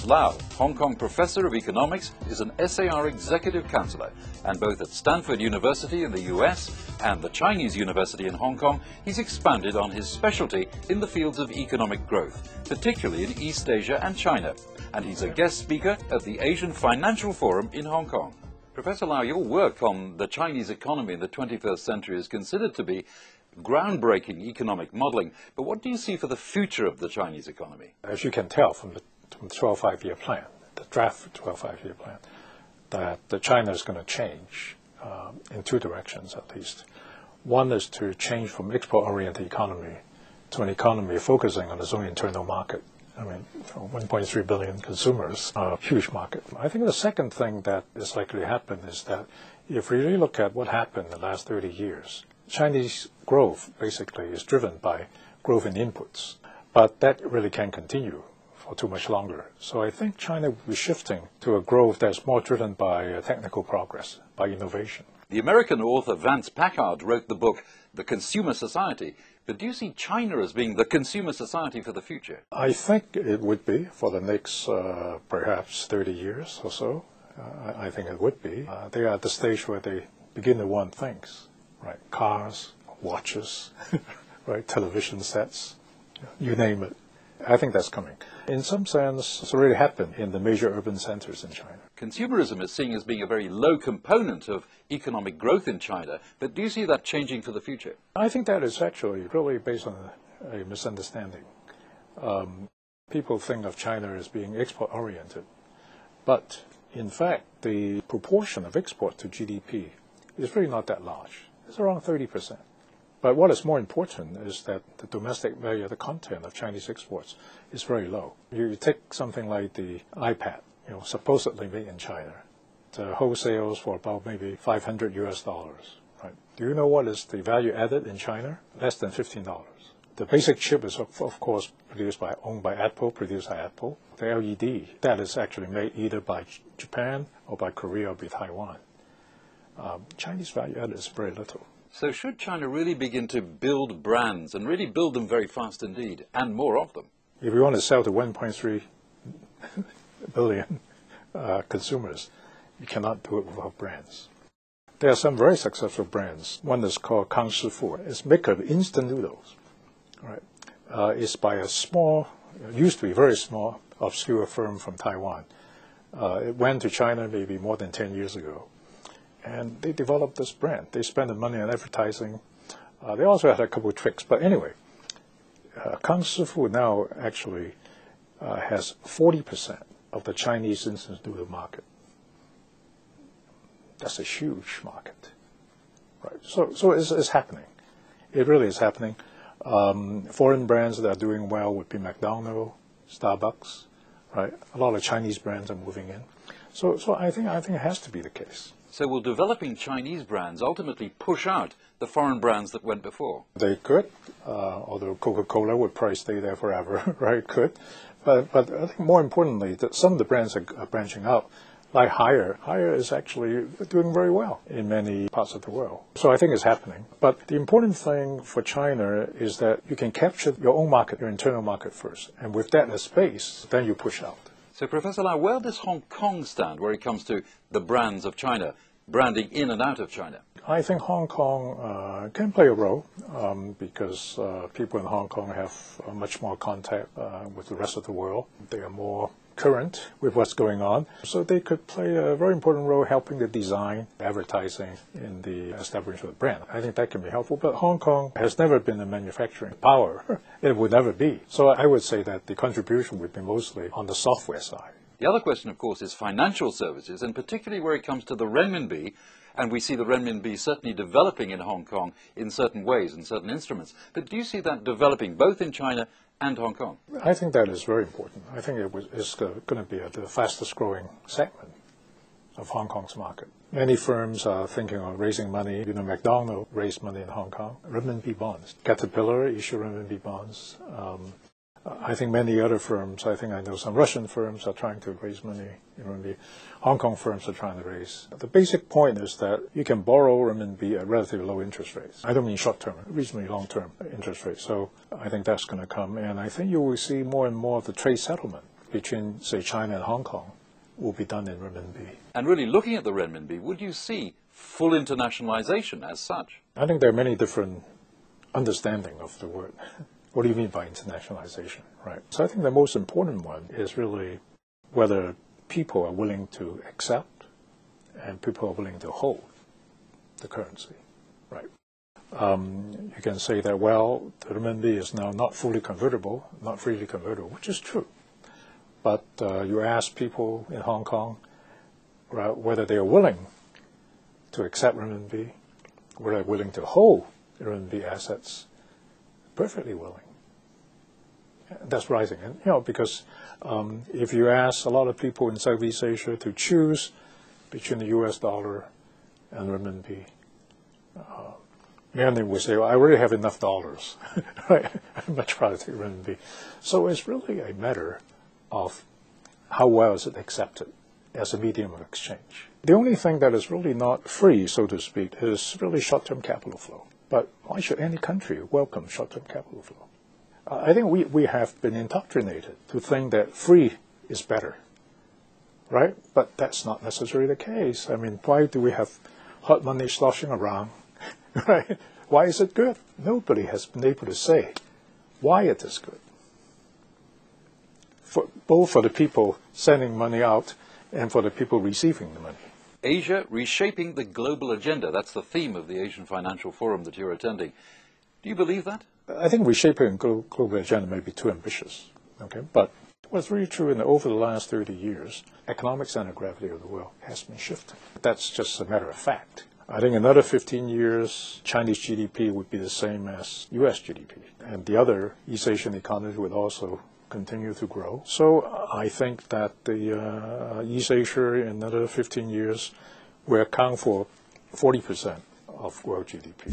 Lau, Hong Kong professor of economics, is an SAR executive counselor, and both at Stanford University in the US and the Chinese University in Hong Kong, he's expanded on his specialty in the fields of economic growth, particularly in East Asia and China, and he's a guest speaker at the Asian Financial Forum in Hong Kong. Professor Lau, your work on the Chinese economy in the 21st century is considered to be groundbreaking economic modeling, but what do you see for the future of the Chinese economy? As you can tell from the 12 5-year plan, the draft 12 5-year plan, that China is going to change in two directions at least. One is to change from export-oriented economy to an economy focusing on its own internal market. I mean, 1.3 billion consumers, a huge market. I think the second thing that is likely to happen is that if we really look at what happened in the last 30 years, Chinese growth basically is driven by growth in inputs, but that really can't continue for too much longer. So I think China will be shifting to a growth that's more driven by technical progress, by innovation. The American author Vance Packard wrote the book The Consumer Society, but do you see China as being the consumer society for the future? I think it would be for the next perhaps 30 years or so. I think it would be. They are at the stage where they begin to want things, right? Cars, watches, right? Television sets, you name it. I think that's coming. In some sense, it's already happened in the major urban centers in China. Consumerism is seen as being a very low component of economic growth in China, but do you see that changing for the future? I think that is actually really based on a misunderstanding. People think of China as being export-oriented, but in fact, the proportion of export to GDP is really not that large. It's around 30%. But what is more important is that the domestic value of the content of Chinese exports is very low. You take something like the iPad, supposedly made in China. The wholesales for about maybe $500 US, right? Do you know what is the value added in China? Less than $15. The basic chip is of course owned by Apple, produced by Apple. The LED, that is actually made either by Japan or by Korea or by Taiwan. Chinese value added is very little. So should China really begin to build brands and really build them very fast indeed, and more of them? If we want to sell to 1.3 billion consumers, you cannot do it without brands. There are some very successful brands. One is called Kang Shi Fu. It's maker of instant noodles. Right? It's by a small, used to be very small, obscure firm from Taiwan. It went to China maybe more than 10 years ago. And they developed this brand. They spent the money on advertising. They also had a couple of tricks. But anyway, Kang Shi Fu now actually has 40% of the Chinese instant noodle market. That's a huge market. Right? So it's happening. It really is happening. Foreign brands that are doing well would be McDonald's, Starbucks. Right? A lot of Chinese brands are moving in. So I think it has to be the case. So will developing Chinese brands ultimately push out the foreign brands that went before? They could, although Coca-Cola would probably stay there forever, right? Could. But I think more importantly, that some of the brands are branching out, like Haier. Haier is actually doing very well in many parts of the world. So I think it's happening. But the important thing for China is that you can capture your own market, your internal market first. And with that as space, then you push out. So, Professor Lau, where does Hong Kong stand when it comes to the brands of China, branding in and out of China? I think Hong Kong can play a role because people in Hong Kong have much more contact with the rest of the world. They are more current with what's going on. So they could play a very important role helping the design, advertising in the establishment of the brand. I think that can be helpful. But Hong Kong has never been a manufacturing power. It would never be. So I would say that the contribution would be mostly on the software side. The other question, of course, is financial services, and particularly where it comes to the renminbi. And we see the renminbi certainly developing in Hong Kong in certain ways and certain instruments. But do you see that developing both in China and Hong Kong? I think that is very important. I think it's going to be the fastest growing segment of Hong Kong's market. Many firms are thinking of raising money. McDonald's raised money in Hong Kong. Renminbi bonds. Caterpillar issue renminbi bonds. I think many other firms, I know some Russian firms are trying to raise money in renminbi. Hong Kong firms are trying to raise. The basic point is that you can borrow renminbi at relatively low interest rates. I don't mean short-term, reasonably long-term interest rates. So I think that's going to come. And I think you will see more and more of the trade settlement between, say, China and Hong Kong will be done in renminbi. And really looking at the renminbi, would you see full internationalization as such? I think there are many different understandings of the word. What do you mean by internationalization, right? So I think the most important one is really whether people are willing to accept and people are willing to hold the currency, right? You can say that, well, the renminbi is now not fully convertible, not freely convertible, which is true. But you ask people in Hong Kong, right, whether they are willing to accept renminbi, whether they're willing to hold the renminbi assets, perfectly willing. That's rising. And, because if you ask a lot of people in Southeast Asia to choose between the US dollar and renminbi, many will say, well, I already have enough dollars. Right? I'd much rather take renminbi. So it's really a matter of how well is it accepted as a medium of exchange. The only thing that is really not free, so to speak, is really short-term capital flow. But why should any country welcome short-term capital flow? I think we have been indoctrinated to think that free is better, right? But that's not necessarily the case. I mean, why do we have hot money sloshing around, right? Why is it good? Nobody has been able to say why it is good, both for the people sending money out and for the people receiving the money. Asia reshaping the global agenda. That's the theme of the Asian Financial Forum that you're attending. Do you believe that? I think reshaping the global agenda may be too ambitious. Okay, but what's really true over the last 30 years, economic center of gravity of the world has been shifting. That's just a matter of fact. I think another 15 years, Chinese GDP would be the same as US GDP. And the other East Asian economies would also continue to grow. So I think that the East Asia in another 15 years will account for 40% of world GDP.